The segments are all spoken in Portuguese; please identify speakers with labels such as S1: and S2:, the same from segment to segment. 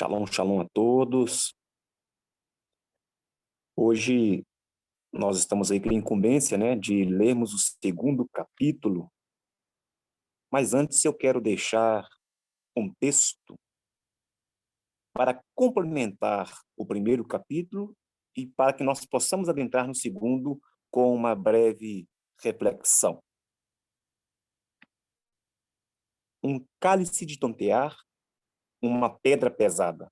S1: Shalom, shalom a todos. Hoje nós estamos aí com a incumbência, de lermos o segundo capítulo, mas antes eu quero deixar um texto para complementar o primeiro capítulo e para que nós possamos adentrar no segundo com uma breve reflexão. Um cálice de tontear, uma pedra pesada.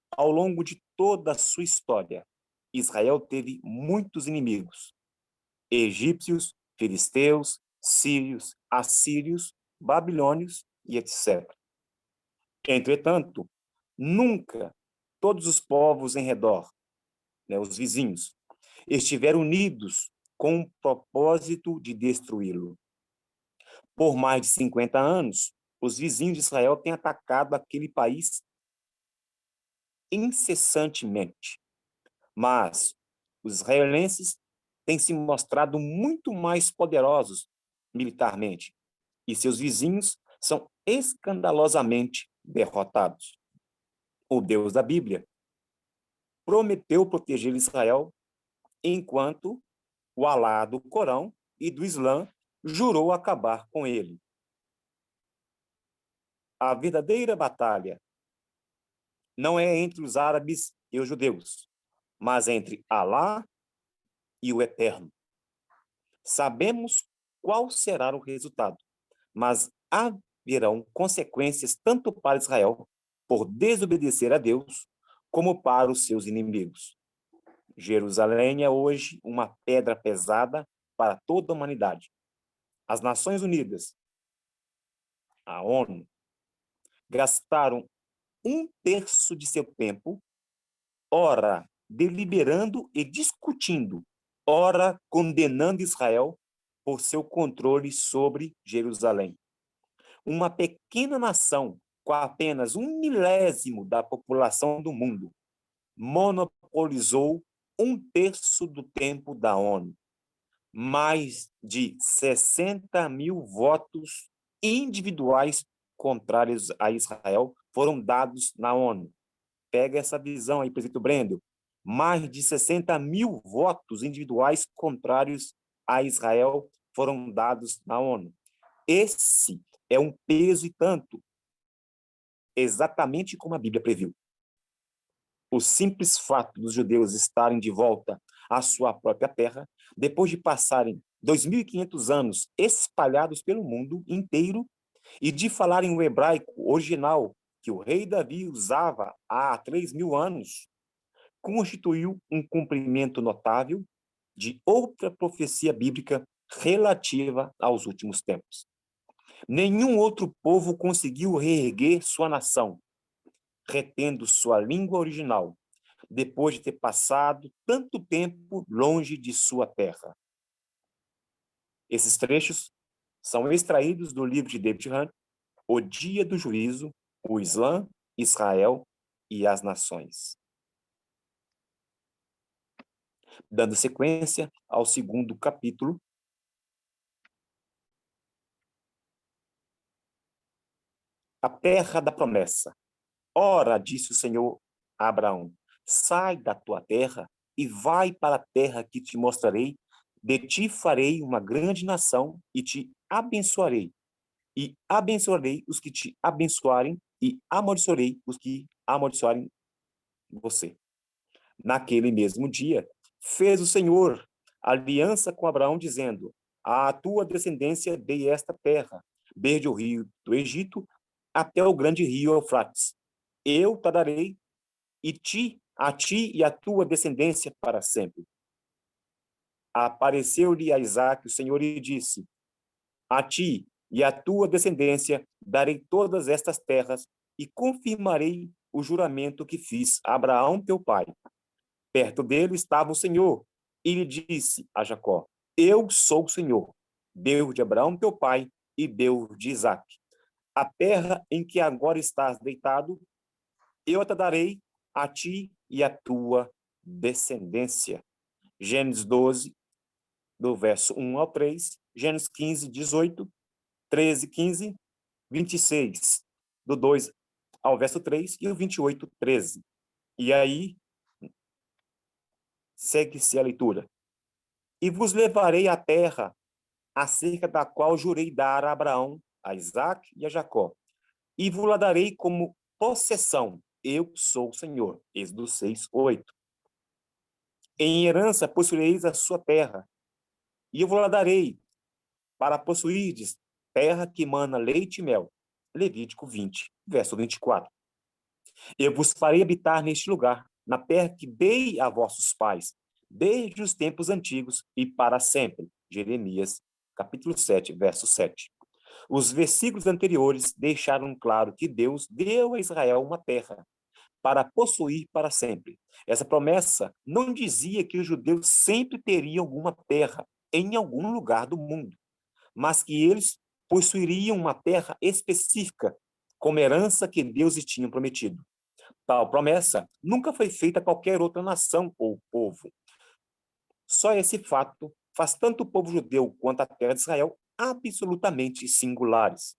S1: Ao longo de toda a sua história, Israel teve muitos inimigos: egípcios, filisteus, sírios, assírios, babilônios e etc. Entretanto, nunca todos os povos em redor, os vizinhos, estiveram unidos com o propósito de destruí-lo. Por mais de 50 anos, os vizinhos de Israel têm atacado aquele país incessantemente. Mas os israelenses têm se mostrado muito mais poderosos militarmente, e seus vizinhos são escandalosamente derrotados. O Deus da Bíblia prometeu proteger Israel, enquanto o Alá do Corão e do Islã jurou acabar com ele. A verdadeira batalha não é entre os árabes e os judeus, mas entre Alá e o Eterno. Sabemos qual será o resultado, mas haverão consequências tanto para Israel por desobedecer a Deus, como para os seus inimigos. Jerusalém é hoje uma pedra pesada para toda a humanidade. As Nações Unidas, a ONU, gastaram 1/3 de seu tempo, ora deliberando e discutindo, ora condenando Israel por seu controle sobre Jerusalém. Uma pequena nação com apenas 1/1000 da população do mundo monopolizou 1/3 do tempo da ONU. Mais de 60 mil votos individuais contrários a Israel foram dados na ONU. Pega essa visão aí, presidente Brendel. Mais de 60 mil votos individuais contrários a Israel foram dados na ONU. Esse é um peso e tanto, exatamente como a Bíblia previu. O simples fato dos judeus estarem de volta à sua própria terra, depois de passarem 2.500 anos espalhados pelo mundo inteiro e de falarem o hebraico original que o rei Davi usava há 3.000 anos, constituiu um cumprimento notável de outra profecia bíblica relativa aos últimos tempos. Nenhum outro povo conseguiu reerguer sua nação, retendo sua língua original, depois de ter passado tanto tempo longe de sua terra. Esses trechos são extraídos do livro de David Hunt, O Dia do Juízo, o Islã, Israel e as Nações. Dando sequência ao segundo capítulo, a terra da promessa. Ora, disse o Senhor a Abraão, sai da tua terra e vai para a terra que te mostrarei. De ti farei uma grande nação e te abençoarei. E abençoarei os que te abençoarem e amaldiçoarei os que amaldiçoarem você. Naquele mesmo dia, fez o Senhor aliança com Abraão, dizendo: à tua descendência dei esta terra, desde o rio do Egito até o grande rio Eufrates. Eu te darei a ti e a tua descendência para sempre. Apareceu-lhe a Isaque o Senhor e disse: a ti e a tua descendência darei todas estas terras e confirmarei o juramento que fiz a Abraão teu pai. Perto dele estava o Senhor e lhe disse a Jacó: eu sou o Senhor, Deus de Abraão teu pai e Deus de Isaque. A terra em que agora estás deitado, eu te darei a ti e a tua descendência. Gênesis 12, do verso 1 ao 3, Gênesis 15, 18, 13, 15, 26, do 2 ao verso 3 e o 28, 13. E aí, segue-se a leitura. E vos levarei à terra, acerca da qual jurei dar a Abraão, a Isaque e a Jacó. E vos la darei como possessão. Eu sou o Senhor. Êxodo 6, 8. Em herança possuireis a sua terra, e eu vos la darei, para possuirdes terra que mana leite e mel. Levítico 20, verso 24. Eu vos farei habitar neste lugar, na terra que dei a vossos pais, desde os tempos antigos e para sempre. Jeremias, capítulo 7, verso 7. Os versículos anteriores deixaram claro que Deus deu a Israel uma terra para possuir para sempre. Essa promessa não dizia que os judeus sempre teriam alguma terra em algum lugar do mundo, mas que eles possuiriam uma terra específica, como herança que Deus lhes tinha prometido. Tal promessa nunca foi feita a qualquer outra nação ou povo. Só esse fato faz tanto o povo judeu quanto a terra de Israel absolutamente singulares.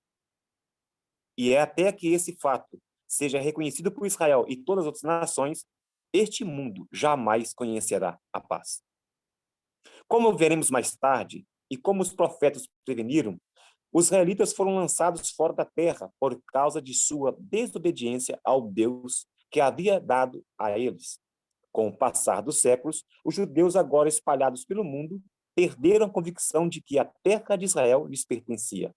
S1: E é até que esse fato seja reconhecido por Israel e todas as outras nações, este mundo jamais conhecerá a paz. Como veremos mais tarde, e como os profetas preveniram, os israelitas foram lançados fora da terra por causa de sua desobediência ao Deus que havia dado a eles. Com o passar dos séculos, os judeus agora espalhados pelo mundo perderam a convicção de que a terra de Israel lhes pertencia.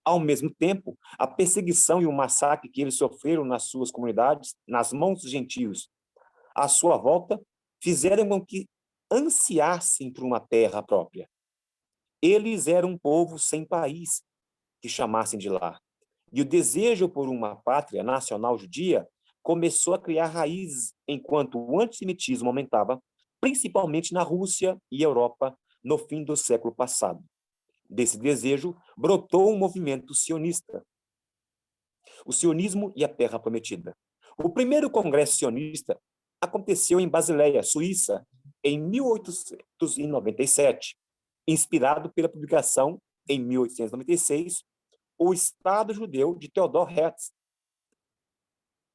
S1: Ao mesmo tempo, a perseguição e o massacre que eles sofreram nas suas comunidades, nas mãos dos gentios, à sua volta, fizeram com que ansiassem por uma terra própria. Eles eram um povo sem país que chamassem de lar. E o desejo por uma pátria nacional judia começou a criar raízes enquanto o antissemitismo aumentava, principalmente na Rússia e Europa, no fim do século passado. Desse desejo brotou um movimento sionista, o sionismo e a Terra Prometida. O primeiro congresso sionista aconteceu em Basileia, Suíça, em 1897, inspirado pela publicação, em 1896, O Estado Judeu de Theodor Herzl.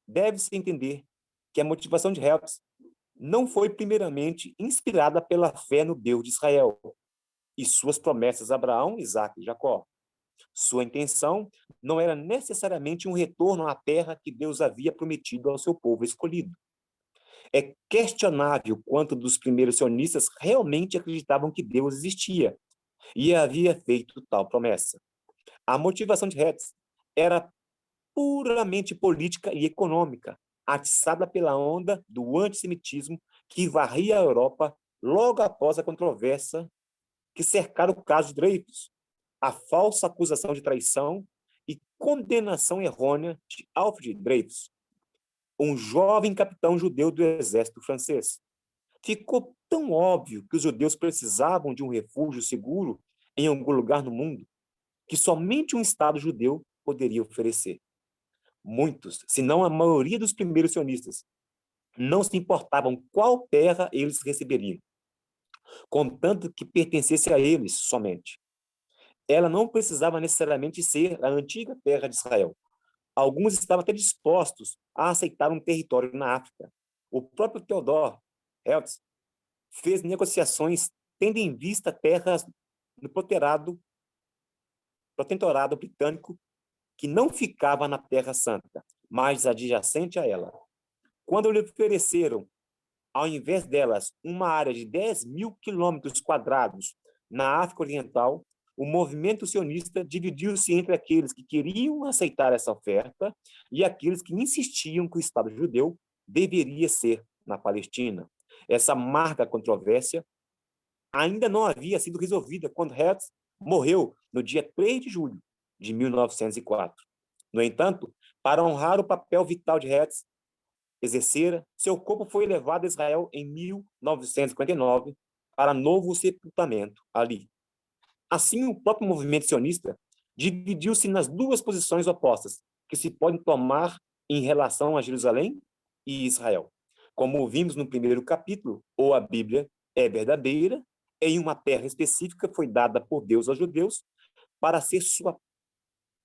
S1: Deve-se entender que a motivação de Herzl não foi primeiramente inspirada pela fé no Deus de Israel e suas promessas a Abraão, Isaque e Jacó. Sua intenção não era necessariamente um retorno à terra que Deus havia prometido ao seu povo escolhido. É questionável quanto dos primeiros sionistas realmente acreditavam que Deus existia e havia feito tal promessa. A motivação de Herzl era puramente política e econômica, atiçada pela onda do antissemitismo que varria a Europa logo após a controvérsia que cercara o caso de Dreyfus, a falsa acusação de traição e condenação errônea de Alfred Dreyfus, um jovem capitão judeu do exército francês. Ficou tão óbvio que os judeus precisavam de um refúgio seguro em algum lugar no mundo, que somente um Estado judeu poderia oferecer. Muitos, se não a maioria dos primeiros sionistas, não se importavam qual terra eles receberiam, contanto que pertencesse a eles somente. Ela não precisava necessariamente ser a antiga terra de Israel. Alguns estavam até dispostos a aceitar um território na África. O próprio Theodor Herzl fez negociações tendo em vista terras no protetorado britânico que não ficava na Terra Santa, mas adjacente a ela. Quando lhe ofereceram, ao invés delas, uma área de 10.000 quilômetros quadrados na África Oriental, o movimento sionista dividiu-se entre aqueles que queriam aceitar essa oferta e aqueles que insistiam que o Estado judeu deveria ser na Palestina. Essa amarga controvérsia ainda não havia sido resolvida quando Herzl morreu no dia 3 de julho de 1904. No entanto, para honrar o papel vital de Herzl exercera, seu corpo foi levado a Israel em 1959 para novo sepultamento ali. Assim, o próprio movimento sionista dividiu-se nas duas posições opostas que se podem tomar em relação a Jerusalém e Israel. Como vimos no primeiro capítulo, ou a Bíblia é verdadeira, em uma terra específica foi dada por Deus aos judeus para ser sua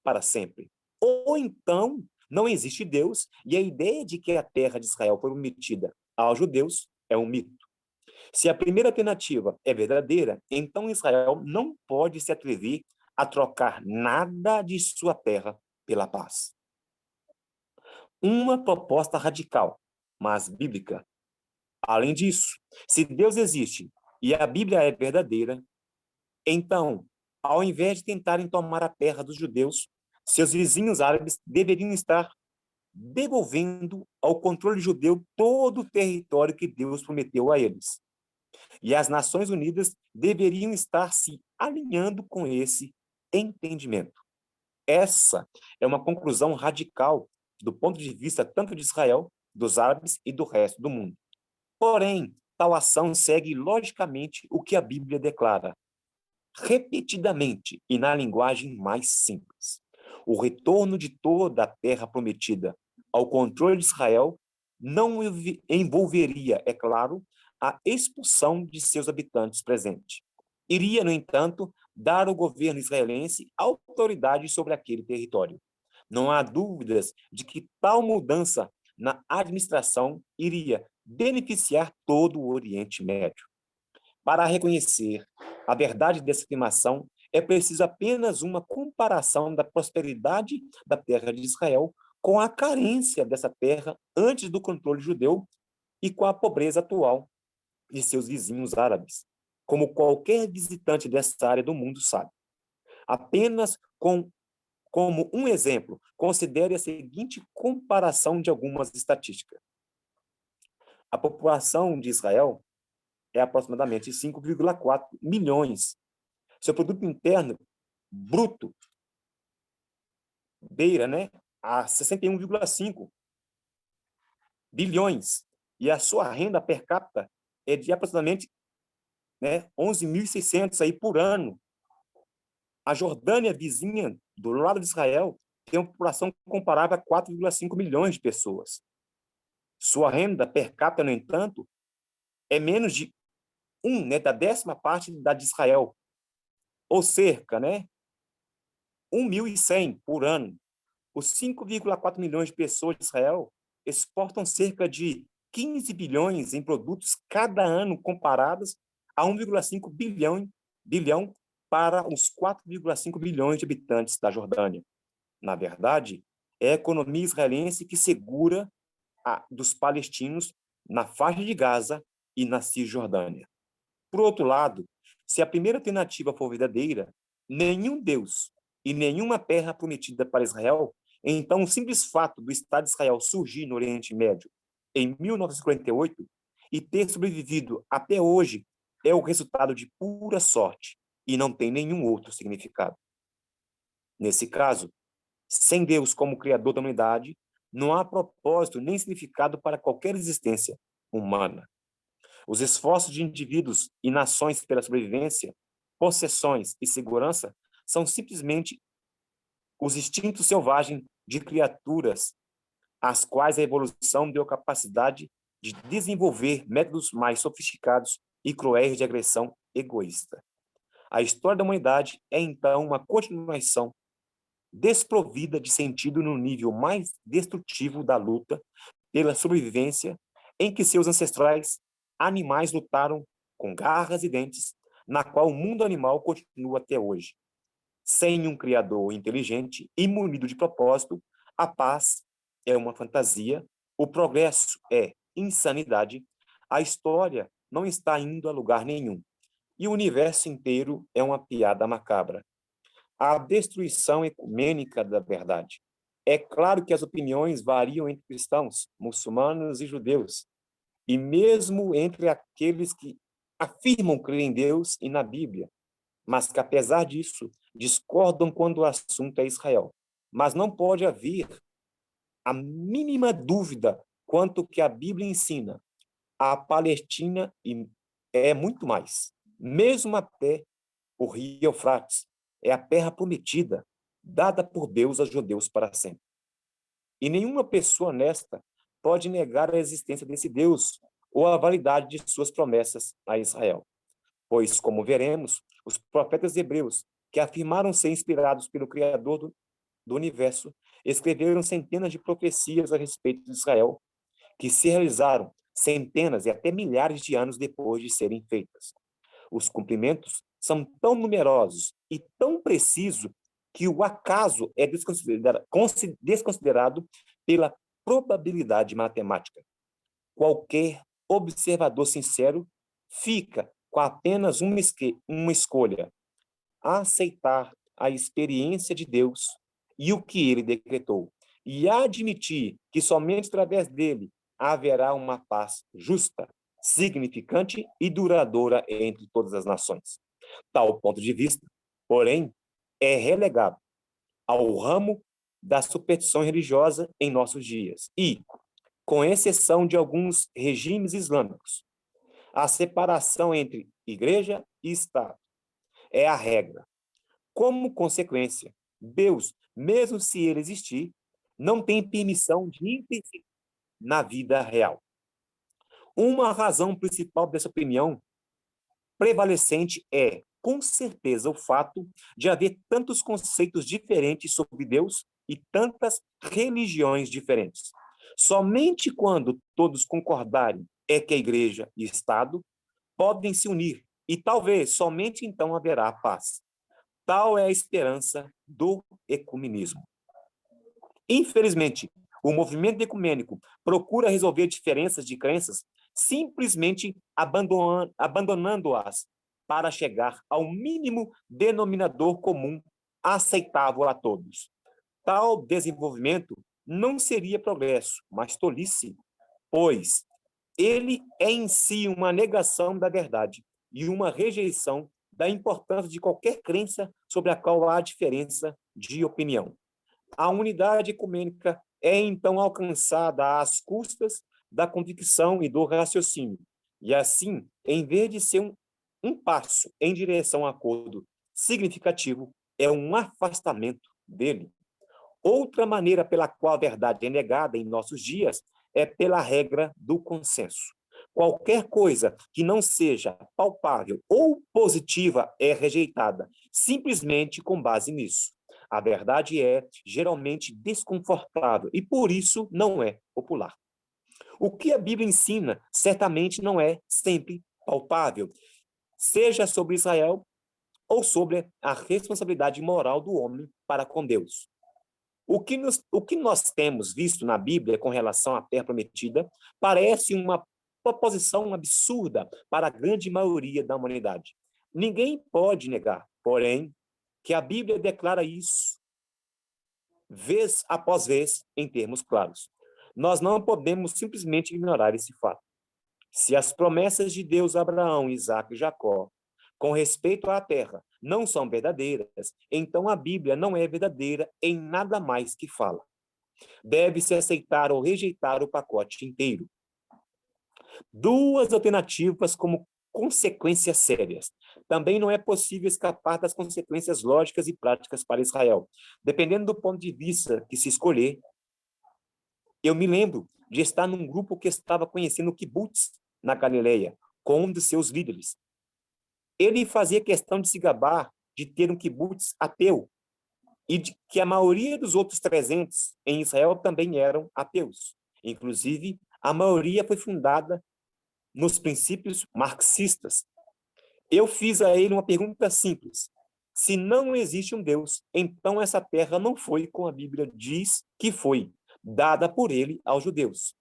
S1: para sempre. Ou então não existe Deus, e a ideia de que a terra de Israel foi prometida aos judeus é um mito. Se a primeira alternativa é verdadeira, então Israel não pode se atrever a trocar nada de sua terra pela paz. Uma proposta radical, mas bíblica. Além disso, se Deus existe e a Bíblia é verdadeira, então, ao invés de tentarem tomar a terra dos judeus, seus vizinhos árabes deveriam estar devolvendo ao controle judeu todo o território que Deus prometeu a eles. E as Nações Unidas deveriam estar se alinhando com esse entendimento. Essa é uma conclusão radical do ponto de vista tanto de Israel, dos árabes e do resto do mundo. Porém, tal ação segue logicamente o que a Bíblia declara, repetidamente e na linguagem mais simples. O retorno de toda a terra prometida ao controle de Israel não envolveria, é claro, a expulsão de seus habitantes presentes. Iria, no entanto, dar ao governo israelense autoridade sobre aquele território. Não há dúvidas de que tal mudança na administração iria beneficiar todo o Oriente Médio. Para reconhecer a verdade dessa afirmação, é preciso apenas uma comparação da prosperidade da terra de Israel com a carência dessa terra antes do controle judeu e com a pobreza atual de seus vizinhos árabes, como qualquer visitante dessa área do mundo sabe. Apenas como um exemplo, considere a seguinte comparação de algumas estatísticas. A população de Israel é aproximadamente 5,4 milhões. Seu produto interno bruto beira, a 61,5 bilhões. E a sua renda per capita é de aproximadamente 11.600 aí por ano. A Jordânia, vizinha do lado de Israel, tem uma população comparável a 4,5 milhões de pessoas. Sua renda per capita, no entanto, é menos de da 10ª parte da de Israel, ou cerca, 1.100 por ano. Os 5,4 milhões de pessoas de Israel exportam cerca de 15 bilhões em produtos cada ano, comparados a 1,5 bilhão para os 4,5 bilhões de habitantes da Jordânia. Na verdade, é a economia israelense que segura a dos palestinos na faixa de Gaza e na Cisjordânia. Por outro lado, se a primeira alternativa for verdadeira, nenhum Deus e nenhuma terra prometida para Israel, então o simples fato do Estado de Israel surgir no Oriente Médio em 1948 e ter sobrevivido até hoje é o resultado de pura sorte e não tem nenhum outro significado. Nesse caso, sem Deus como Criador da humanidade, não há propósito nem significado para qualquer existência humana. Os esforços de indivíduos e nações pela sobrevivência, possessões e segurança são simplesmente os instintos selvagens de criaturas às quais a evolução deu capacidade de desenvolver métodos mais sofisticados e cruéis de agressão egoísta. A história da humanidade é, então, uma continuação desprovida de sentido no nível mais destrutivo da luta pela sobrevivência em que seus ancestrais animais lutaram com garras e dentes, na qual o mundo animal continua até hoje. Sem um criador inteligente e munido de propósito, a paz é uma fantasia, o progresso é insanidade, a história não está indo a lugar nenhum, e o universo inteiro é uma piada macabra. A destruição ecumênica da verdade. É claro que as opiniões variam entre cristãos, muçulmanos e judeus, e mesmo entre aqueles que afirmam crer em Deus e na Bíblia, mas que, apesar disso, discordam quando o assunto é Israel. Mas não pode haver a mínima dúvida quanto que a Bíblia ensina. A Palestina é muito mais. Mesmo até o rio Eufrates é a terra prometida, dada por Deus aos judeus para sempre. E nenhuma pessoa honesta pode negar a existência desse Deus ou a validade de suas promessas a Israel. Pois, como veremos, os profetas hebreus, que afirmaram ser inspirados pelo Criador do universo, escreveram centenas de profecias a respeito de Israel, que se realizaram centenas e até milhares de anos depois de serem feitas. Os cumprimentos são tão numerosos e tão precisos que o acaso é desconsiderado pela probabilidade matemática. Qualquer observador sincero fica com apenas uma escolha: aceitar a experiência de Deus e o que ele decretou, e admitir que somente através dele haverá uma paz justa, significante e duradoura entre todas as nações. Tal ponto de vista, porém, é relegado ao ramo da superstição religiosa em nossos dias e, com exceção de alguns regimes islâmicos, a separação entre igreja e Estado é a regra. Como consequência, Deus, mesmo se ele existir, não tem permissão de interferir na vida real. Uma razão principal dessa opinião prevalecente é, com certeza, o fato de haver tantos conceitos diferentes sobre Deus e tantas religiões diferentes. Somente quando todos concordarem é que a igreja e o Estado podem se unir, e talvez somente então haverá paz. Tal é a esperança do ecumenismo. Infelizmente, o movimento ecumênico procura resolver diferenças de crenças simplesmente abandonando-as para chegar ao mínimo denominador comum aceitável a todos. Tal desenvolvimento não seria progresso, mas tolice, pois ele é em si uma negação da verdade e uma rejeição da importância de qualquer crença sobre a qual há diferença de opinião. A unidade ecumênica é, então, alcançada às custas da convicção e do raciocínio. E, assim, em vez de ser um passo em direção a um acordo significativo, é um afastamento dele. Outra maneira pela qual a verdade é negada em nossos dias é pela regra do consenso. Qualquer coisa que não seja palpável ou positiva é rejeitada, simplesmente com base nisso. A verdade é geralmente desconfortável e, por isso, não é popular. O que a Bíblia ensina certamente não é sempre palpável, seja sobre Israel ou sobre a responsabilidade moral do homem para com Deus. O que nós temos visto na Bíblia com relação à terra prometida parece uma proposição absurda para a grande maioria da humanidade. Ninguém pode negar, porém, que a Bíblia declara isso vez após vez em termos claros. Nós não podemos simplesmente ignorar esse fato. Se as promessas de Deus a Abraão, Isaque e Jacó com respeito à terra não são verdadeiras, então a Bíblia não é verdadeira em nada mais que fala. Deve-se aceitar ou rejeitar o pacote inteiro. Duas alternativas como consequências sérias. Também não é possível escapar das consequências lógicas e práticas para Israel. Dependendo do ponto de vista que se escolher, eu me lembro de estar num grupo que estava conhecendo o kibbutz na Galileia, com um de seus líderes. Ele fazia questão de se gabar de ter um kibbutz ateu e de que a maioria dos outros 300 em Israel também eram ateus. Inclusive, a maioria foi fundada nos princípios marxistas. Eu fiz a ele uma pergunta simples. Se não existe um Deus, então essa terra não foi como a Bíblia diz que foi, dada por ele aos judeus.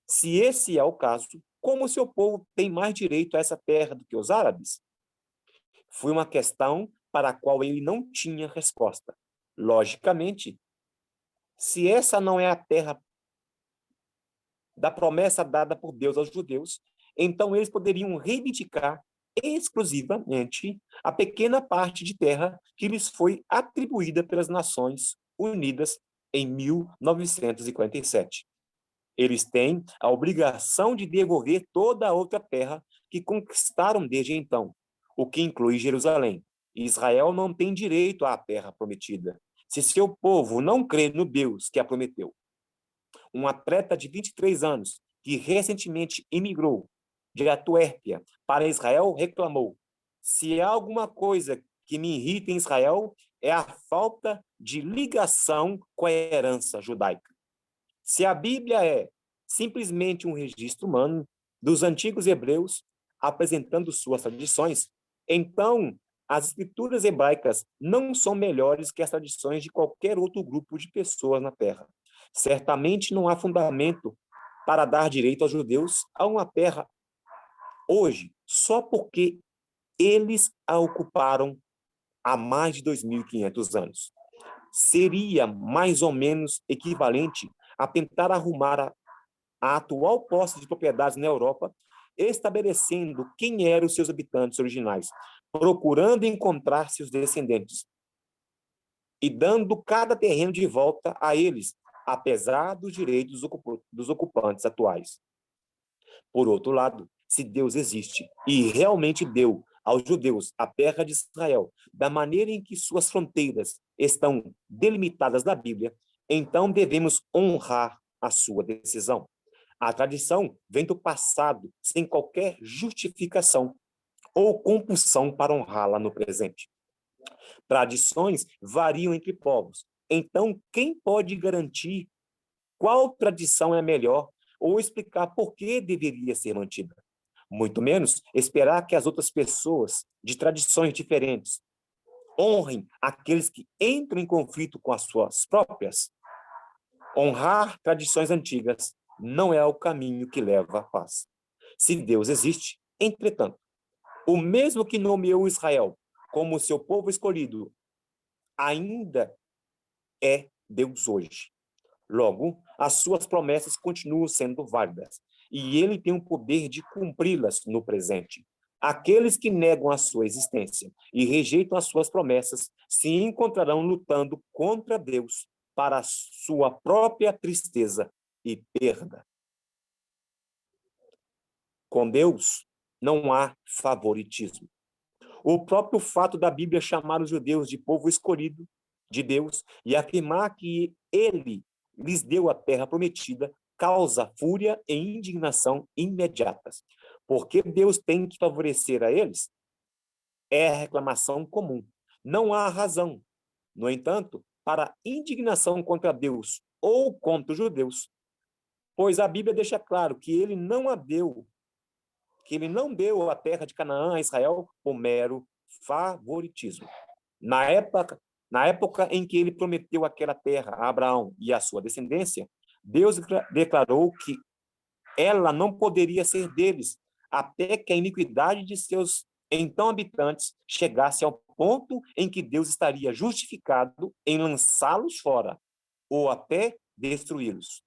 S1: Se esse é o caso, como o seu povo tem mais direito a essa terra do que os árabes? Foi uma questão para a qual ele não tinha resposta. Logicamente, se essa não é a terra da promessa dada por Deus aos judeus, então eles poderiam reivindicar exclusivamente a pequena parte de terra que lhes foi atribuída pelas Nações Unidas em 1947. Eles têm a obrigação de devolver toda a outra terra que conquistaram desde então, o que inclui Jerusalém. Israel não tem direito à terra prometida, se seu povo não crê no Deus que a prometeu. Um atleta de 23 anos, que recentemente emigrou de Antuérpia para Israel, reclamou: se há alguma coisa que me irrita em Israel, é a falta de ligação com a herança judaica. Se a Bíblia é simplesmente um registro humano dos antigos hebreus apresentando suas tradições, então as escrituras hebraicas não são melhores que as tradições de qualquer outro grupo de pessoas na Terra. Certamente não há fundamento para dar direito aos judeus a uma terra hoje, só porque eles a ocuparam há mais de 2.500 anos. Seria mais ou menos equivalente a tentar arrumar a atual posse de propriedades na Europa, estabelecendo quem eram os seus habitantes originais, procurando encontrar seus descendentes e dando cada terreno de volta a eles, apesar dos direitos dos ocupantes atuais. Por outro lado, se Deus existe e realmente deu aos judeus a terra de Israel da maneira em que suas fronteiras estão delimitadas na Bíblia, então devemos honrar a sua decisão. A tradição vem do passado sem qualquer justificação ou compulsão para honrá-la no presente. Tradições variam entre povos. Então, quem pode garantir qual tradição é melhor ou explicar por que deveria ser mantida? Muito menos esperar que as outras pessoas de tradições diferentes honrem aqueles que entram em conflito com as suas próprias. Honrar tradições antigas não é o caminho que leva à paz. Se Deus existe, entretanto, o mesmo que nomeou Israel como seu povo escolhido, ainda é Deus hoje. Logo, as suas promessas continuam sendo válidas, e ele tem o poder de cumpri-las no presente. Aqueles que negam a sua existência e rejeitam as suas promessas se encontrarão lutando contra Deus para a sua própria tristeza e perda. Com Deus, não há favoritismo. O próprio fato da Bíblia chamar os judeus de povo escolhido de Deus e afirmar que ele lhes deu a terra prometida causa fúria e indignação imediatas. Porque Deus tem que favorecer a eles? É a reclamação comum. Não há razão. No entanto, para indignação contra Deus ou contra os judeus, pois a Bíblia deixa claro que ele não deu a terra de Canaã a Israel por mero favoritismo. Na época em que ele prometeu aquela terra a Abraão e à sua descendência, Deus declarou que ela não poderia ser deles, até que a iniquidade de seus então habitantes chegasse ao ponto em que Deus estaria justificado em lançá-los fora, ou até destruí-los.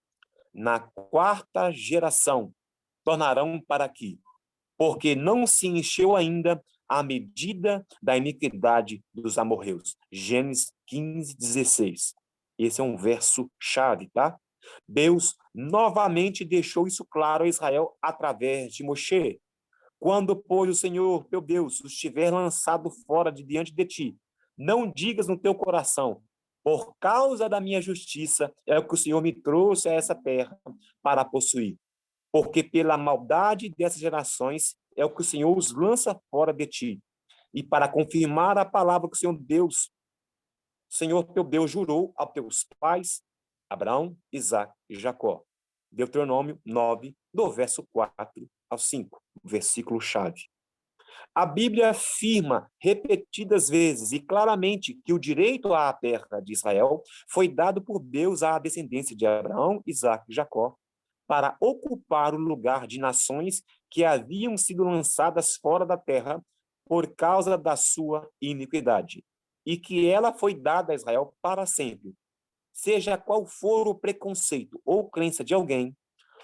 S1: Na quarta geração, tornarão para aqui, porque não se encheu ainda a medida da iniquidade dos amorreus. Gênesis 15:16. Esse é um verso chave, tá? Deus novamente deixou isso claro a Israel através de Moshe. Quando, pois, o Senhor, teu Deus, os tiver lançado fora de diante de ti, não digas no teu coração, por causa da minha justiça é o que o Senhor me trouxe a essa terra para possuir. Porque pela maldade dessas gerações é o que o Senhor os lança fora de ti. E para confirmar a palavra que o Senhor teu Deus jurou aos teus pais, Abraão, Isaque e Jacó. Deuteronômio 9, do verso 4 ao 5, versículo-chave. A Bíblia afirma repetidas vezes e claramente que o direito à terra de Israel foi dado por Deus à descendência de Abraão, Isaque e Jacó, para ocupar o lugar de nações que haviam sido lançadas fora da terra por causa da sua iniquidade, e que ela foi dada a Israel para sempre. Seja qual for o preconceito ou crença de alguém,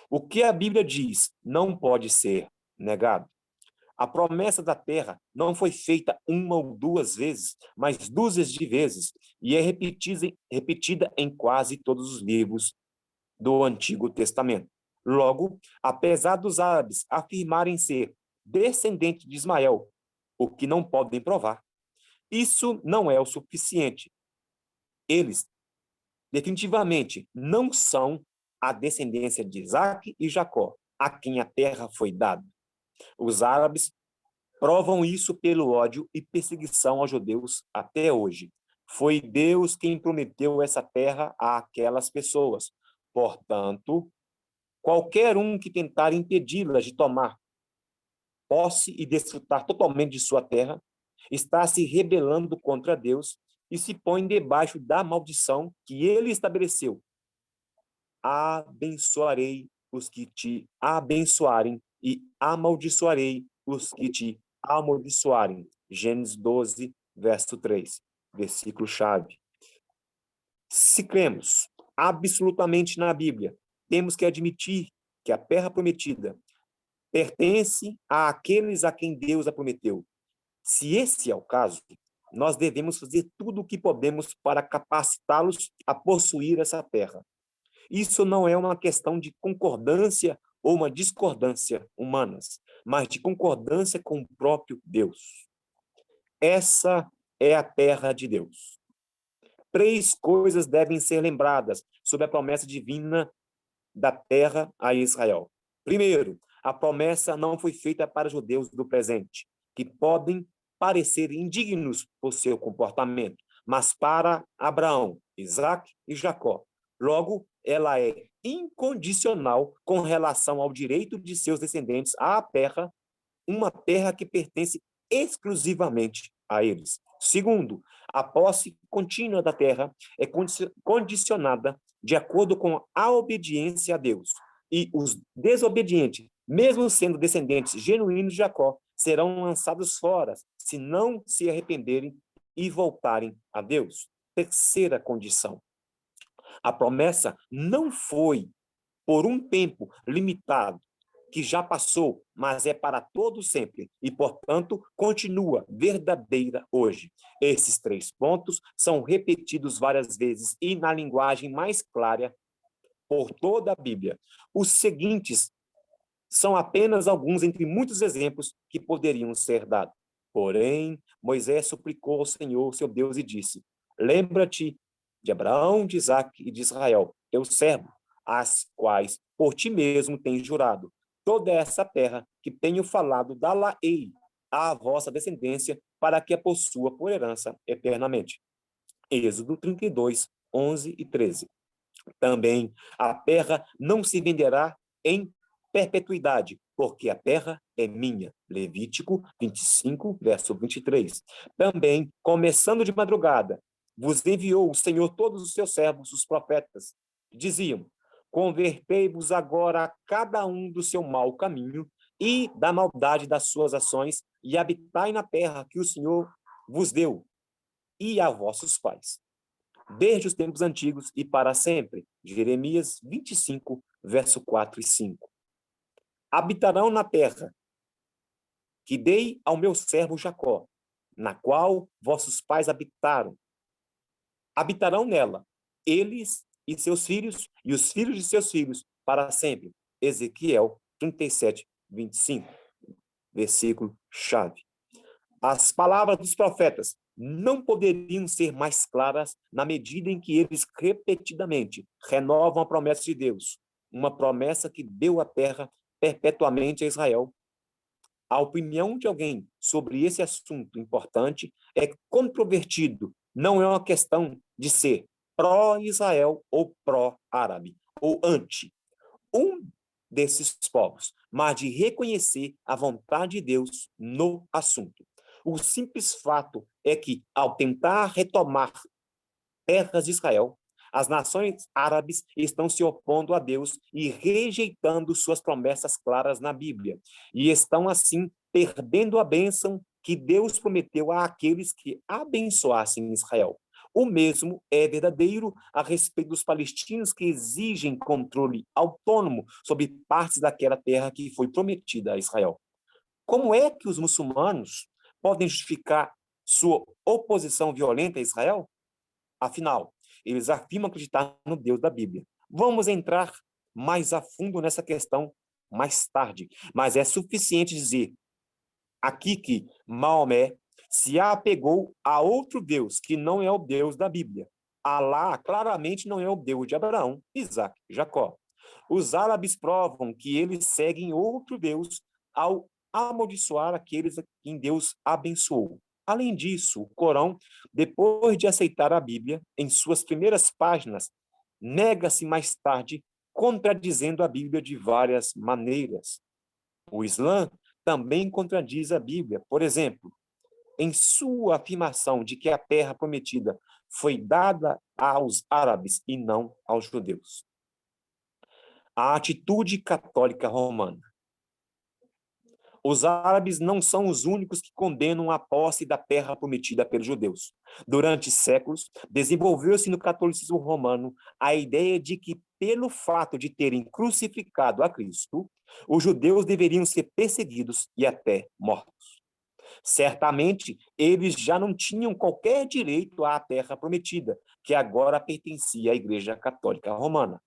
S1: o que a Bíblia diz não pode ser negado. A promessa da terra não foi feita uma ou duas vezes, mas dúzias de vezes, e é repetida em quase todos os livros do Antigo Testamento. Logo, apesar dos árabes afirmarem ser descendentes de Ismael, o que não podem provar, isso não é o suficiente. Eles, definitivamente, não são a descendência de Isaque e Jacó, a quem a terra foi dada. Os árabes provam isso pelo ódio e perseguição aos judeus até hoje. Foi Deus quem prometeu essa terra àquelas pessoas. Portanto, qualquer um que tentar impedi-las de tomar posse e desfrutar totalmente de sua terra está se rebelando contra Deus e se põe debaixo da maldição que ele estabeleceu. Abençoarei os que te abençoarem e amaldiçoarei os que te amaldiçoarem. Gênesis 12, verso 3, versículo-chave. Se cremos absolutamente na Bíblia, temos que admitir que a terra prometida pertence àqueles a quem Deus a prometeu. Se esse é o caso, nós devemos fazer tudo o que podemos para capacitá-los a possuir essa terra. Isso não é uma questão de concordância ou uma discordância humanas, mas de concordância com o próprio Deus. Essa é a terra de Deus. 3 coisas devem ser lembradas sobre a promessa divina da terra a Israel. Primeiro, a promessa não foi feita para os judeus do presente, que podem parecer indignos por seu comportamento, mas para Abraão, Isaque e Jacó. Logo, ela é incondicional com relação ao direito de seus descendentes à terra, uma terra que pertence exclusivamente a eles. Segundo, a posse contínua da terra é condicionada de acordo com a obediência a Deus. E os desobedientes, mesmo sendo descendentes genuínos de Jacó, serão lançados fora se não se arrependerem e voltarem a Deus. Terceira condição. A promessa não foi por um tempo limitado, que já passou, mas é para todo sempre e, portanto, continua verdadeira hoje. Esses 3 pontos são repetidos várias vezes e na linguagem mais clara por toda a Bíblia. Os seguintes são apenas alguns entre muitos exemplos que poderiam ser dados. Porém, Moisés suplicou ao Senhor, seu Deus, e disse: lembra-te de Abraão, de Isaque e de Israel, teu servo, as quais por ti mesmo tens jurado. Toda essa terra que tenho falado, dá-la-ei à vossa descendência, para que a possua por herança eternamente. Êxodo 32, 11 e 13. Também a terra não se venderá em perpetuidade, porque a terra é minha. Levítico 25, verso 23. Também, começando de madrugada, vos enviou o Senhor todos os seus servos, os profetas. Diziam: convertei-vos agora a cada um do seu mau caminho e da maldade das suas ações, e habitai na terra que o Senhor vos deu, e a vossos pais, desde os tempos antigos e para sempre. Jeremias 25, verso 4 e 5. Habitarão na terra que dei ao meu servo Jacó, na qual vossos pais habitaram. Habitarão nela, eles e seus filhos, e os filhos de seus filhos, para sempre. Ezequiel 37, 25, versículo-chave. As palavras dos profetas não poderiam ser mais claras na medida em que eles repetidamente renovam a promessa de Deus, uma promessa que deu a terra perpetuamente a Israel. A opinião de alguém sobre esse assunto importante é controvertido. Não é uma questão de ser pró-Israel ou pró-árabe, ou anti um desses povos, mas de reconhecer a vontade de Deus no assunto. O simples fato é que, ao tentar retomar terras de Israel, as nações árabes estão se opondo a Deus e rejeitando suas promessas claras na Bíblia, e estão, assim, perdendo a bênção que Deus prometeu àqueles que abençoassem Israel. O mesmo é verdadeiro a respeito dos palestinos que exigem controle autônomo sobre partes daquela terra que foi prometida a Israel. Como é que os muçulmanos podem justificar sua oposição violenta a Israel? Afinal, eles afirmam acreditar no Deus da Bíblia. Vamos entrar mais a fundo nessa questão mais tarde, mas é suficiente dizer aqui que Maomé se apegou a outro Deus, que não é o Deus da Bíblia. Alá claramente não é o Deus de Abraão, Isaque e Jacó. Os árabes provam que eles seguem outro Deus ao amaldiçoar aqueles a quem Deus abençoou. Além disso, o Corão, depois de aceitar a Bíblia, em suas primeiras páginas, nega-se mais tarde, contradizendo a Bíblia de várias maneiras. O Islã também contradiz a Bíblia. Por exemplo, em sua afirmação de que a terra prometida foi dada aos árabes e não aos judeus. A atitude católica romana. Os árabes não são os únicos que condenam a posse da terra prometida pelos judeus. Durante séculos, desenvolveu-se no catolicismo romano a ideia de que, pelo fato de terem crucificado a Cristo, os judeus deveriam ser perseguidos e até mortos. Certamente, eles já não tinham qualquer direito à terra prometida, que agora pertencia à Igreja Católica Romana.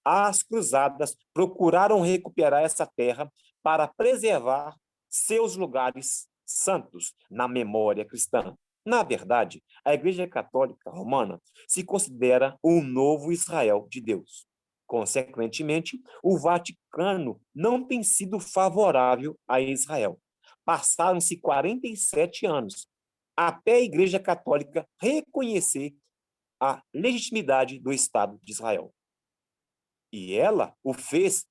S1: As cruzadas procuraram recuperar essa terra para preservar seus lugares santos na memória cristã. Na verdade, a Igreja Católica Romana se considera o novo Israel de Deus. Consequentemente, o Vaticano não tem sido favorável a Israel. Passaram-se 47 anos até a Igreja Católica reconhecer a legitimidade do Estado de Israel. E ela o fez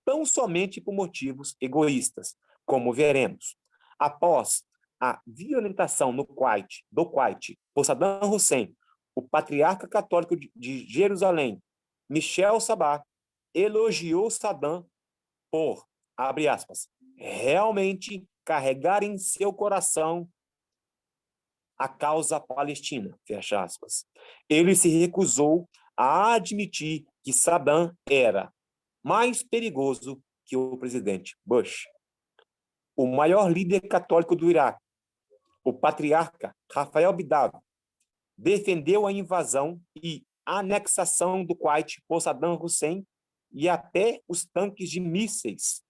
S1: tão somente por motivos egoístas, como veremos. Após a violentação do Kuwait por Saddam Hussein, o patriarca católico de Jerusalém, Michel Sabah, elogiou Saddam por, abre aspas, realmente carregar em seu coração a causa palestina, fecha aspas. Ele se recusou a admitir que Saddam era mais perigoso que o presidente Bush. O maior líder católico do Iraque, o patriarca Rafael Badawi, defendeu a invasão e anexação do Kuwait por Saddam Hussein e até os tanques de mísseis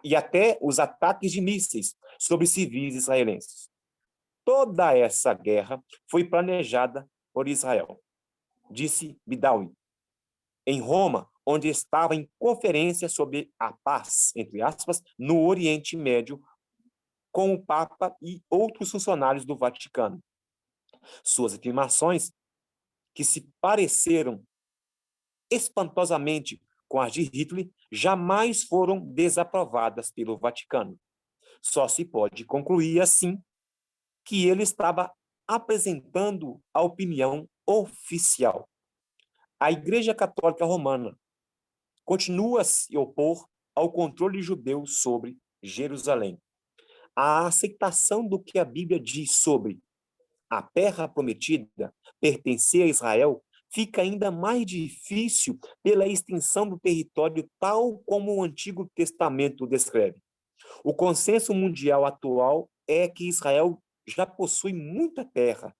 S1: e até os ataques de mísseis sobre civis israelenses. Toda essa guerra foi planejada por Israel, disse Badawi. Em Roma, onde estava em conferência sobre a paz, entre aspas, no Oriente Médio, com o Papa e outros funcionários do Vaticano. Suas afirmações, que se pareceram espantosamente com as de Hitler, jamais foram desaprovadas pelo Vaticano. Só se pode concluir, assim, que ele estava apresentando a opinião oficial. A Igreja Católica Romana continua a se opor ao controle judeu sobre Jerusalém. A aceitação do que a Bíblia diz sobre a terra prometida pertencer a Israel fica ainda mais difícil pela extensão do território tal como o Antigo Testamento descreve. O consenso mundial atual é que Israel já possui muita terra,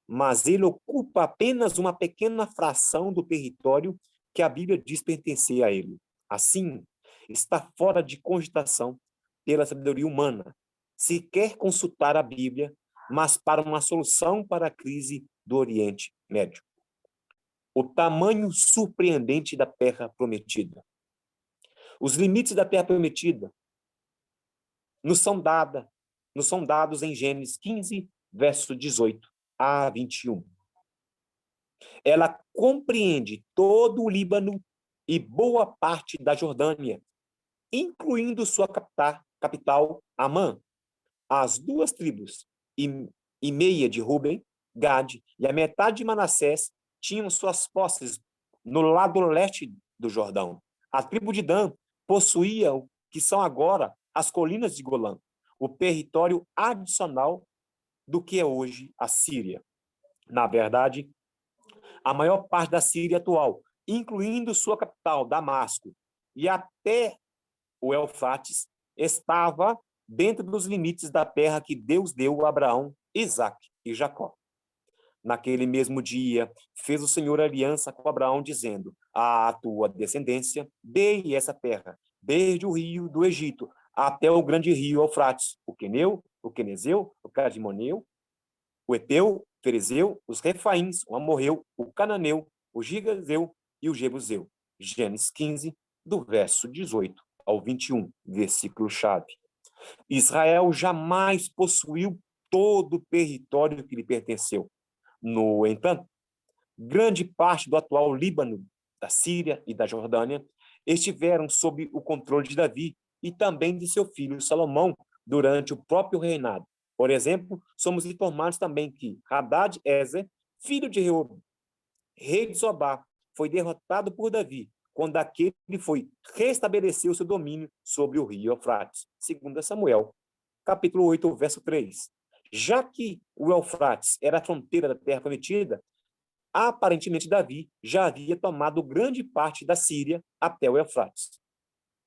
S1: mas ele ocupa apenas uma pequena fração do território que a Bíblia diz pertencer a ele. Assim, está fora de cogitação pela sabedoria humana, se quer consultar a Bíblia, mas para uma solução para a crise do Oriente Médio. O tamanho surpreendente da terra prometida. Os limites da terra prometida nos são dados em Gênesis 15, verso 18 a 21. Ela compreende todo o Líbano e boa parte da Jordânia, incluindo sua capital, Amã. As duas tribos e meia de Ruben, Gade e a metade de Manassés tinham suas posses no lado leste do Jordão. A tribo de Dan possuía o que são agora as colinas de Golã, o território adicional do que é hoje a Síria. Na verdade, a maior parte da Síria atual, incluindo sua capital, Damasco, e até o Eufrates, estava dentro dos limites da terra que Deus deu a Abraão, Isaque e Jacó. Naquele mesmo dia, fez o Senhor aliança com Abraão, dizendo: à tua descendência dei essa terra, desde o rio do Egito até o grande rio Eufrates, o Queneu, o Quenezeu, o Cadimoneu, o Eteu, o Ferezeu, os Refaíns, o Amorreu, o Cananeu, o Girgazeu e o Jebuseu. Gênesis 15, do verso 18 ao 21, versículo-chave. Israel jamais possuiu todo o território que lhe pertenceu. No entanto, grande parte do atual Líbano, da Síria e da Jordânia estiveram sob o controle de Davi e também de seu filho Salomão durante o próprio reinado. Por exemplo, somos informados também que Hadad-Ezer, filho de Reob, rei de Zobá, foi derrotado por Davi, quando aquele foi restabelecer o seu domínio sobre o rio Eufrates, segundo Samuel, capítulo 8, verso 3. Já que o Eufrates era a fronteira da terra prometida, aparentemente Davi já havia tomado grande parte da Síria até o Eufrates.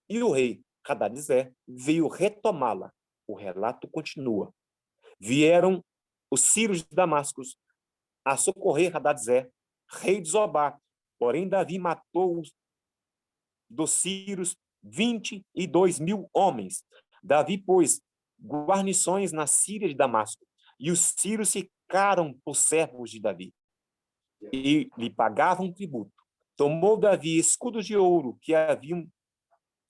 S1: E o rei Hadad-Ezer veio retomá-la. O relato continua. Vieram os sírios de Damasco a socorrer Hadad-Ezer, rei de Zobá. Porém, Davi matou dos sírios 22.000 homens. Davi pôs guarnições na Síria de Damasco, e os sírios ficaram por servos de Davi e lhe pagavam tributo. Tomou Davi escudos de ouro que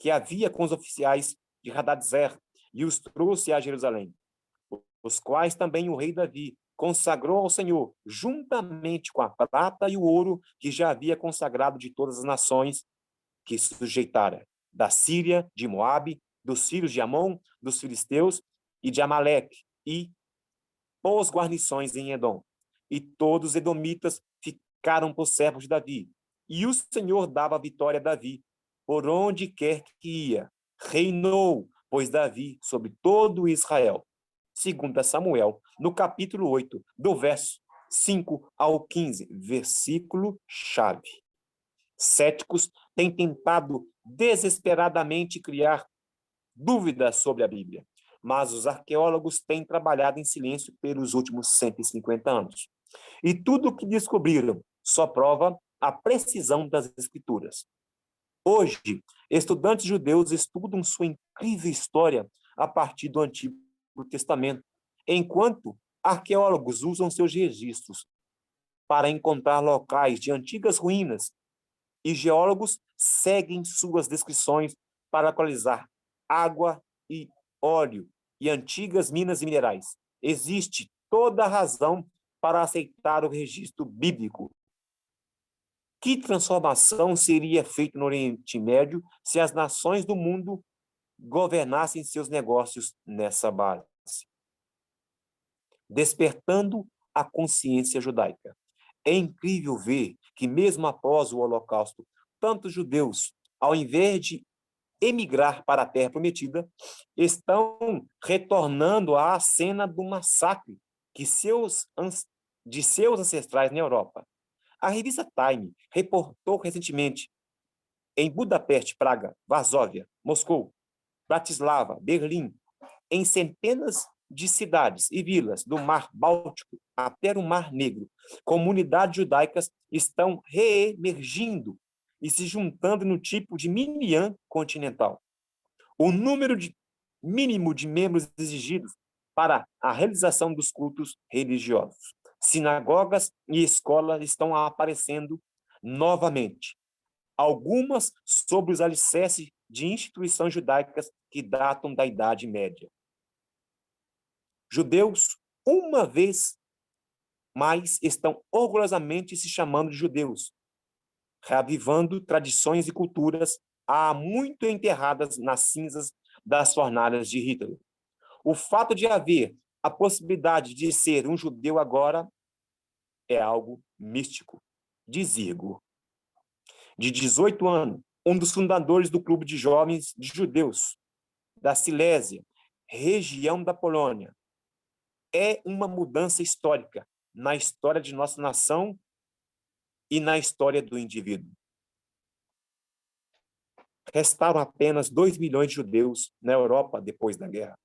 S1: havia com os oficiais de Hadad-Ezer e os trouxe a Jerusalém, os quais também o rei Davi consagrou ao Senhor, juntamente com a prata e o ouro que já havia consagrado de todas as nações que sujeitara, da Síria, de Moabe, dos filhos de Amon, dos filisteus e de Amaleque, e pôs guarnições em Edom. E todos os edomitas ficaram por servos de Davi. E o Senhor dava vitória a Davi, por onde quer que ia. Reinou, pois Davi, sobre todo Israel. Segundo Samuel, no capítulo 8, do verso 5 ao 15, versículo-chave. Céticos têm tentado desesperadamente criar dúvidas sobre a Bíblia, mas os arqueólogos têm trabalhado em silêncio pelos últimos 150 anos. E tudo o que descobriram só prova a precisão das Escrituras. Hoje, estudantes judeus estudam sua incrível história a partir do Antigo Testamento, enquanto arqueólogos usam seus registros para encontrar locais de antigas ruínas, e geólogos seguem suas descrições para localizar água e óleo e antigas minas e minerais. Existe toda a razão para aceitar o registro bíblico. Que transformação seria feita no Oriente Médio se as nações do mundo governassem seus negócios nessa base? Despertando a consciência judaica. É incrível ver que, mesmo após o Holocausto, tantos judeus, ao invés de emigrar para a Terra Prometida, estão retornando à cena do massacre de seus ancestrais na Europa. A revista Time reportou recentemente em Budapeste, Praga, Varsóvia, Moscou, Bratislava, Berlim, em centenas de cidades e vilas do Mar Báltico até o Mar Negro, comunidades judaicas estão reemergindo e se juntando no tipo de Minyan continental. O número mínimo de membros exigidos para a realização dos cultos religiosos. Sinagogas e escolas estão aparecendo novamente. Algumas sobre os alicerces de instituições judaicas que datam da Idade Média. Judeus, uma vez mais, estão orgulhosamente se chamando de judeus, reavivando tradições e culturas há muito enterradas nas cinzas das fornalhas de Hitler. O fato de haver a possibilidade de ser um judeu agora é algo místico, diz Igor. De 18 anos, um dos fundadores do Clube de Jovens de Judeus da Silésia, região da Polônia. É uma mudança histórica na história de nossa nação e na história do indivíduo. Restaram apenas 2 milhões de judeus na Europa depois da guerra.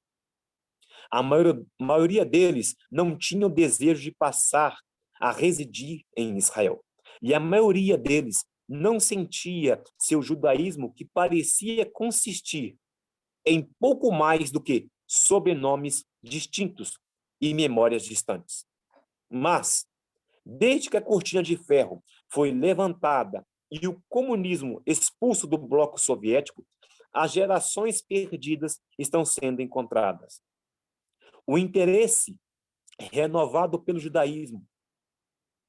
S1: A maioria deles não tinha o desejo de passar a residir em Israel. E a maioria deles não sentia seu judaísmo, que parecia consistir em pouco mais do que sobrenomes distintos e memórias distantes. Mas, desde que a cortina de ferro foi levantada e o comunismo expulso do bloco soviético, as gerações perdidas estão sendo encontradas. O interesse renovado pelo judaísmo,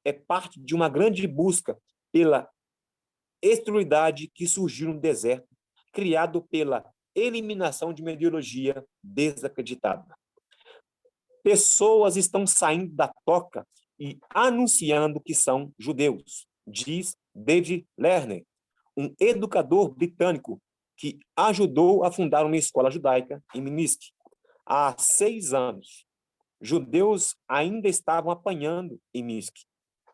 S1: é parte de uma grande busca pela esterilidade que surgiu no deserto, criado pela eliminação de uma ideologia desacreditada. Pessoas estão saindo da toca e anunciando que são judeus, diz David Lerner, um educador britânico que ajudou a fundar uma escola judaica em Minsk há 6 anos. Judeus ainda estavam apanhando em Minsk.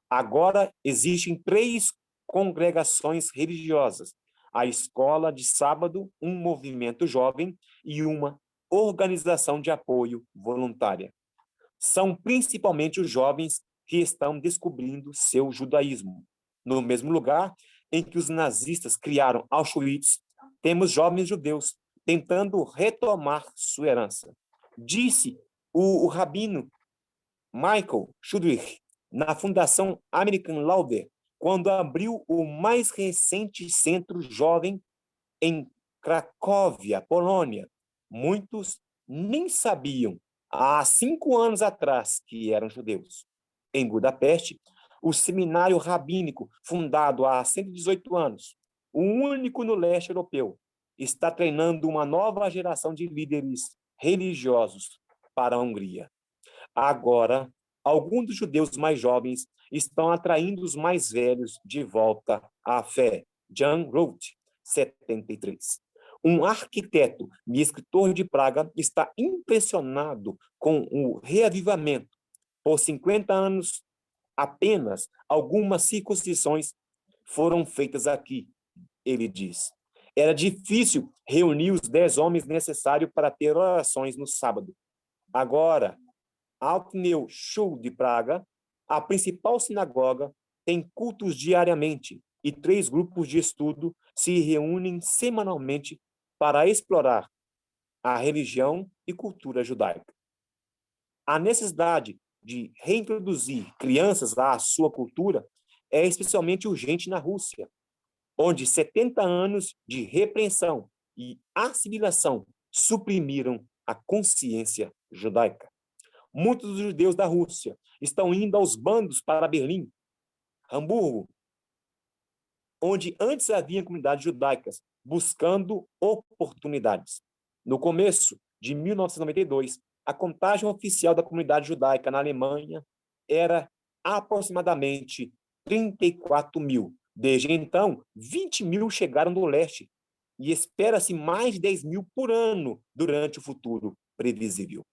S1: Agora existem 3 congregações religiosas: a escola de sábado, um movimento jovem e uma organização de apoio voluntária. São principalmente os jovens que estão descobrindo seu judaísmo. No mesmo lugar em que os nazistas criaram Auschwitz, temos jovens judeus tentando retomar sua herança. Disse o rabino Michael Schudrich, na Fundação American Lauder, quando abriu o mais recente centro jovem em Cracóvia, Polônia. Muitos nem sabiam, há 5 anos atrás, que eram judeus. Em Budapeste, o seminário rabínico, fundado há 118 anos, o único no leste europeu, está treinando uma nova geração de líderes religiosos para a Hungria. Agora, alguns dos judeus mais jovens estão atraindo os mais velhos de volta à fé. Jan Roth, 73. Um arquiteto e escritor de Praga está impressionado com o reavivamento. Por 50 anos, apenas algumas circuncisões foram feitas aqui, ele diz. Era difícil reunir os 10 homens necessários para ter orações no sábado. Agora, Altneu Shul de Praga, a principal sinagoga, tem cultos diariamente e 3 grupos de estudo se reúnem semanalmente para explorar a religião e cultura judaica. A necessidade de reintroduzir crianças à sua cultura é especialmente urgente na Rússia, onde 70 anos de repreensão e assimilação suprimiram a consciência judaica. Muitos dos judeus da Rússia estão indo aos bandos para Berlim, Hamburgo, onde antes havia comunidades judaicas, buscando oportunidades. No começo de 1992, a contagem oficial da comunidade judaica na Alemanha era aproximadamente 34 mil. Desde então, 20 mil chegaram do leste e espera-se mais de 10 mil por ano durante o futuro previsível.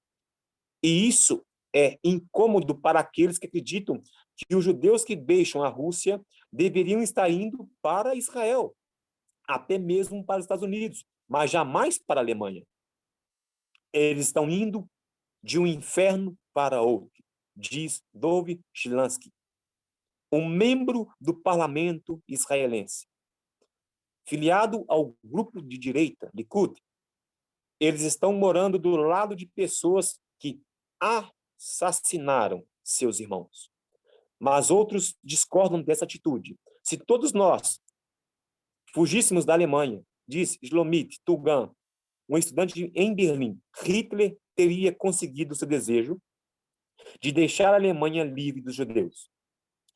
S1: E isso é incômodo para aqueles que acreditam que os judeus que deixam a Rússia deveriam estar indo para Israel, até mesmo para os Estados Unidos, mas jamais para a Alemanha. Eles estão indo de um inferno para outro, diz Dov Shilansky, um membro do parlamento israelense. Filiado ao grupo de direita, Likud, eles estão morando do lado de pessoas que assassinaram seus irmãos. Mas outros discordam dessa atitude. Se todos nós fugíssemos da Alemanha, diz Shlomit Tugan, um estudante em Berlim, Hitler teria conseguido seu desejo de deixar a Alemanha livre dos judeus.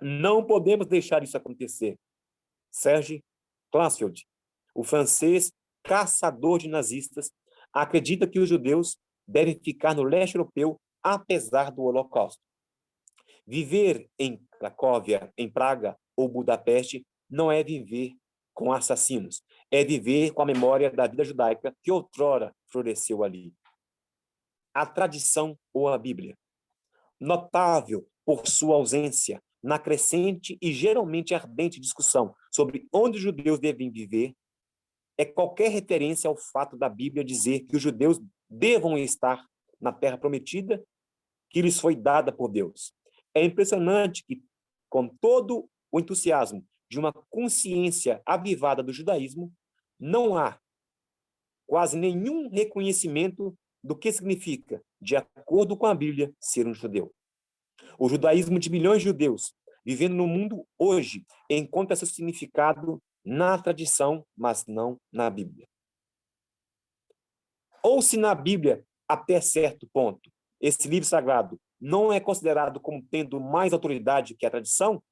S1: Não podemos deixar isso acontecer. Serge Klarsfeld, o francês caçador de nazistas, acredita que os judeus devem ficar no leste europeu apesar do Holocausto. Viver em Cracóvia, em Praga ou Budapeste não é viver com assassinos, é viver com a memória da vida judaica que outrora floresceu ali. A tradição ou a Bíblia, notável por sua ausência na crescente e geralmente ardente discussão sobre onde os judeus devem viver, é qualquer referência ao fato da Bíblia dizer que os judeus devam estar na terra prometida que lhes foi dada por Deus. É impressionante que, com todo o entusiasmo de uma consciência avivada do judaísmo, não há quase nenhum reconhecimento do que significa, de acordo com a Bíblia, ser um judeu. O judaísmo de milhões de judeus vivendo no mundo hoje encontra seu significado na tradição, mas não na Bíblia. Ou se na Bíblia, até certo ponto, esse livro sagrado não é considerado como tendo mais autoridade que a tradição?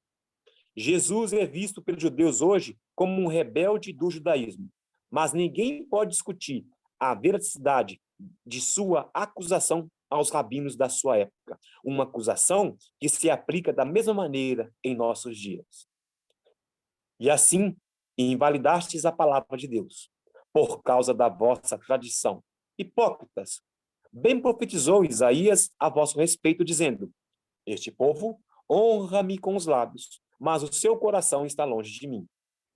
S1: Jesus é visto pelos judeus hoje como um rebelde do judaísmo, mas ninguém pode discutir a veracidade de sua acusação aos rabinos da sua época, uma acusação que se aplica da mesma maneira em nossos dias. E assim, invalidastes a palavra de Deus, por causa da vossa tradição. Hipócritas, bem profetizou Isaías a vosso respeito, dizendo: este povo honra-me com os lábios, mas o seu coração está longe de mim.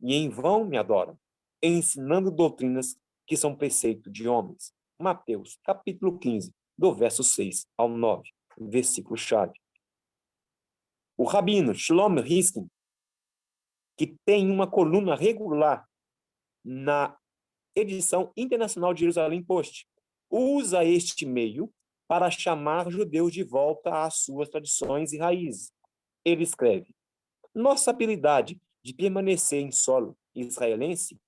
S1: E em vão me adoram, ensinando doutrinas que são preceito de homens. Mateus, capítulo 15, do verso 6 ao 9, versículo-chave. O rabino Shlomo Riskin, que tem uma coluna regular na edição internacional de Jerusalém Post, usa este meio para chamar judeus de volta às suas tradições e raízes. Ele escreve: nossa habilidade de permanecer em solo israelense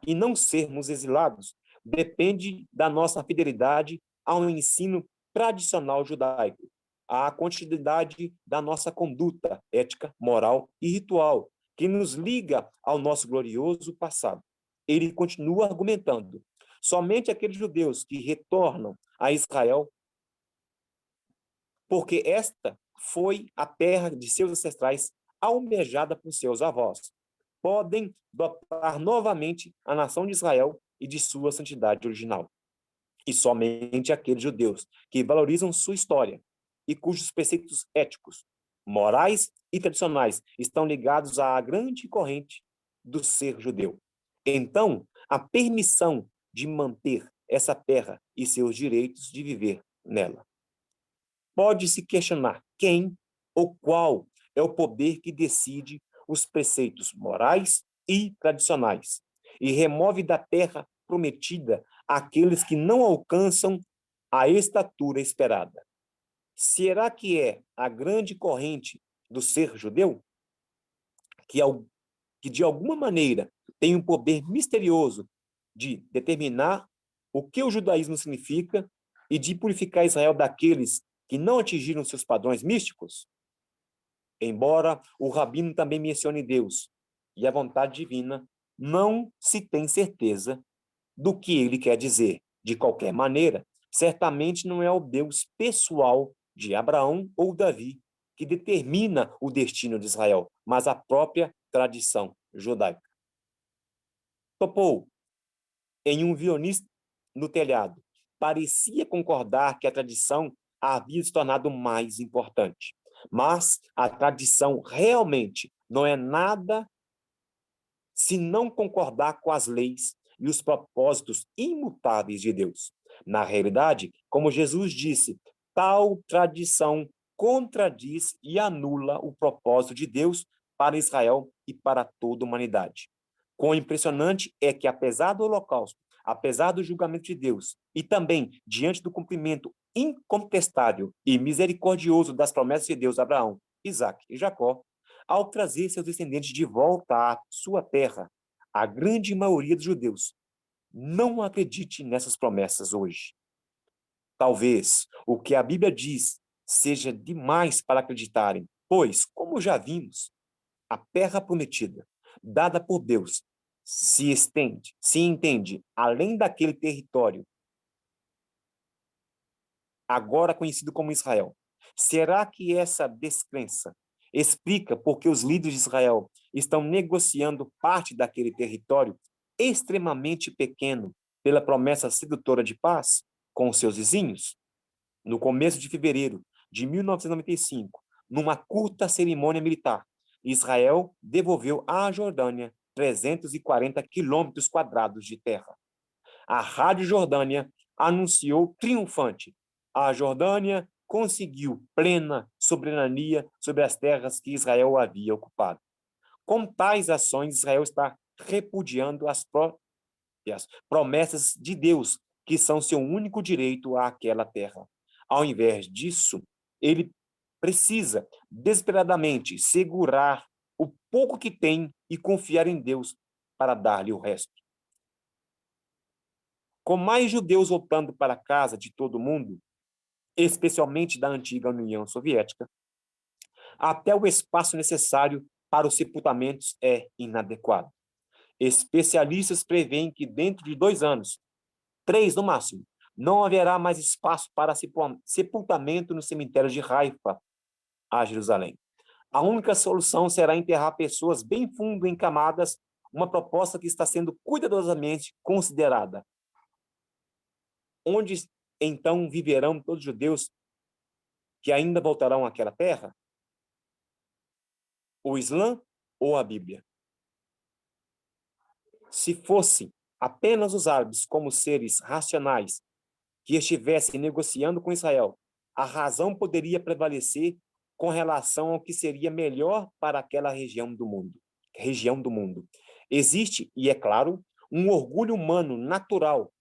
S1: e não sermos exilados depende da nossa fidelidade ao ensino tradicional judaico, à continuidade da nossa conduta ética, moral e ritual, que nos liga ao nosso glorioso passado. Ele continua argumentando: somente aqueles judeus que retornam a Israel, porque esta foi a terra de seus ancestrais, almejada por seus avós, podem dotar novamente a nação de Israel e de sua santidade original. E somente aqueles judeus que valorizam sua história e cujos preceitos éticos, morais e tradicionais estão ligados à grande corrente do ser judeu. Então, a permissão de manter essa terra e seus direitos de viver nela. Pode-se questionar quem ou qual é o poder que decide os preceitos morais e tradicionais e remove da terra prometida aqueles que não alcançam a estatura esperada. Será que é a grande corrente do ser judeu? Que de alguma maneira tem um poder misterioso de determinar o que o judaísmo significa e de purificar Israel daqueles que não atingiram seus padrões místicos? Embora o rabino também mencione Deus e a vontade divina, não se tem certeza do que ele quer dizer. De qualquer maneira, certamente não é o Deus pessoal de Abraão ou Davi que determina o destino de Israel, mas a própria tradição judaica. Topou em um violonista no telhado. Parecia concordar que a tradição havia se tornado mais importante. Mas a tradição realmente não é nada se não concordar com as leis e os propósitos imutáveis de Deus. Na realidade, como Jesus disse, tal tradição contradiz e anula o propósito de Deus para Israel e para toda a humanidade. Quão impressionante é que, apesar do holocausto, apesar do julgamento de Deus e também diante do cumprimento incontestável e misericordioso das promessas de Deus a Abraão, Isaque e Jacó, ao trazer seus descendentes de volta à sua terra, a grande maioria dos judeus não acredite nessas promessas hoje. Talvez o que a Bíblia diz seja demais para acreditarem, pois, como já vimos, a terra prometida, dada por Deus, se entende além daquele território, agora conhecido como Israel. Será que essa descrença explica por que os líderes de Israel estão negociando parte daquele território extremamente pequeno pela promessa sedutora de paz com os seus vizinhos? No começo de fevereiro de 1995, numa curta cerimônia militar, Israel devolveu à Jordânia 340 quilômetros quadrados de terra. A Rádio Jordânia anunciou triunfante: a Jordânia conseguiu plena soberania sobre as terras que Israel havia ocupado. Com tais ações, Israel está repudiando as próprias promessas de Deus, que são seu único direito àquela terra. Ao invés disso, ele precisa desesperadamente segurar o pouco que tem e confiar em Deus para dar-lhe o resto. Com mais judeus voltando para a casa de todo mundo, especialmente da antiga União Soviética, até o espaço necessário para os sepultamentos é inadequado. Especialistas preveem que dentro de 2 anos, 3 no máximo, não haverá mais espaço para sepultamento no cemitério de Haifa, a Jerusalém. A única solução será enterrar pessoas bem fundo em camadas, uma proposta que está sendo cuidadosamente considerada. Onde então viverão todos os judeus que ainda voltarão àquela terra? O Islã ou a Bíblia? Se fossem apenas os árabes como seres racionais que estivessem negociando com Israel, a razão poderia prevalecer com relação ao que seria melhor para aquela região do mundo. Existe, e é claro, um orgulho humano natural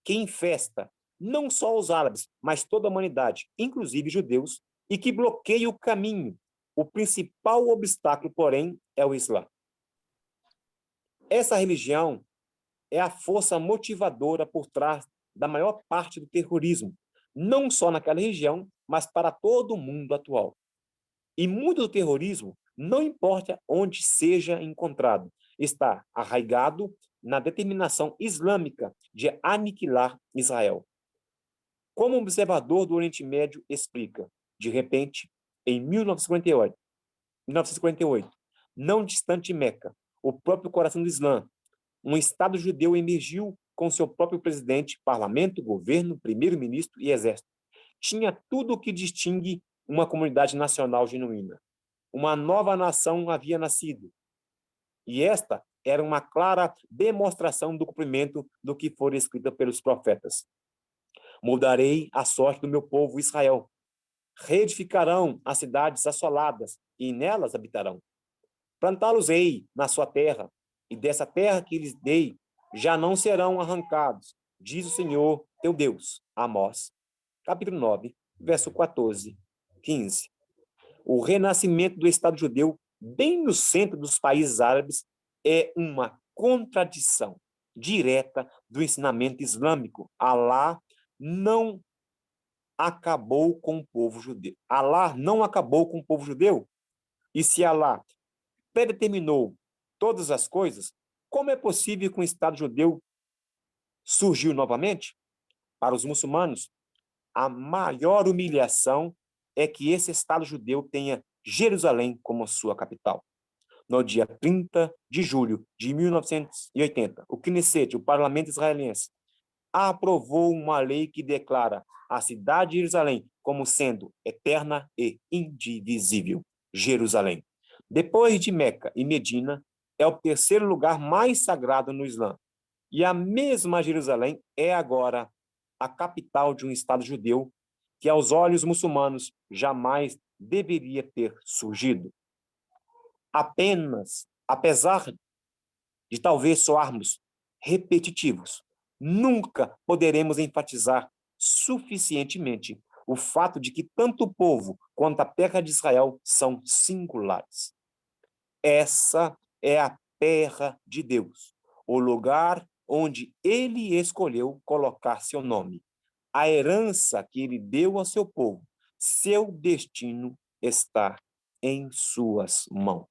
S1: que infesta não só os árabes, mas toda a humanidade, inclusive judeus, e que bloqueia o caminho. O principal obstáculo, porém, é o Islã. Essa religião é a força motivadora por trás da maior parte do terrorismo, não só naquela região, mas para todo o mundo atual. E muito do terrorismo, não importa onde seja encontrado, está arraigado na determinação islâmica de aniquilar Israel. Como um observador do Oriente Médio explica, de repente, em 1948, não distante de Meca, o próprio coração do Islã, um Estado judeu emergiu com seu próprio presidente, parlamento, governo, primeiro-ministro e exército. Tinha tudo o que distingue uma comunidade nacional genuína. Uma nova nação havia nascido. E esta era uma clara demonstração do cumprimento do que fora escrito pelos profetas. Mudarei a sorte do meu povo Israel. Reedificarão as cidades assoladas e nelas habitarão. Plantá-los-ei na sua terra, e dessa terra que lhes dei já não serão arrancados, diz o Senhor teu Deus. Amós, capítulo 9, verso 14, 15. O renascimento do Estado judeu, bem no centro dos países árabes, é uma contradição direta do ensinamento islâmico. Alá não acabou com o povo judeu. Alá não acabou com o povo judeu. E se Alá predeterminou todas as coisas, como é possível que um Estado judeu surgiu novamente? Para os muçulmanos, a maior humilhação é que esse Estado judeu tenha Jerusalém como sua capital. No dia 30 de julho de 1980, o Knesset, o parlamento israelense, aprovou uma lei que declara a cidade de Jerusalém como sendo eterna e indivisível. Jerusalém. Depois de Meca e Medina, é o terceiro lugar mais sagrado no Islã. E a mesma Jerusalém é agora a capital de um Estado judeu que, aos olhos muçulmanos, jamais deveria ter surgido. Apesar de talvez soarmos repetitivos, nunca poderemos enfatizar suficientemente o fato de que tanto o povo quanto a terra de Israel são singulares. Essa é a terra de Deus, o lugar onde ele escolheu colocar seu nome. A herança que ele deu ao seu povo, seu destino está em suas mãos.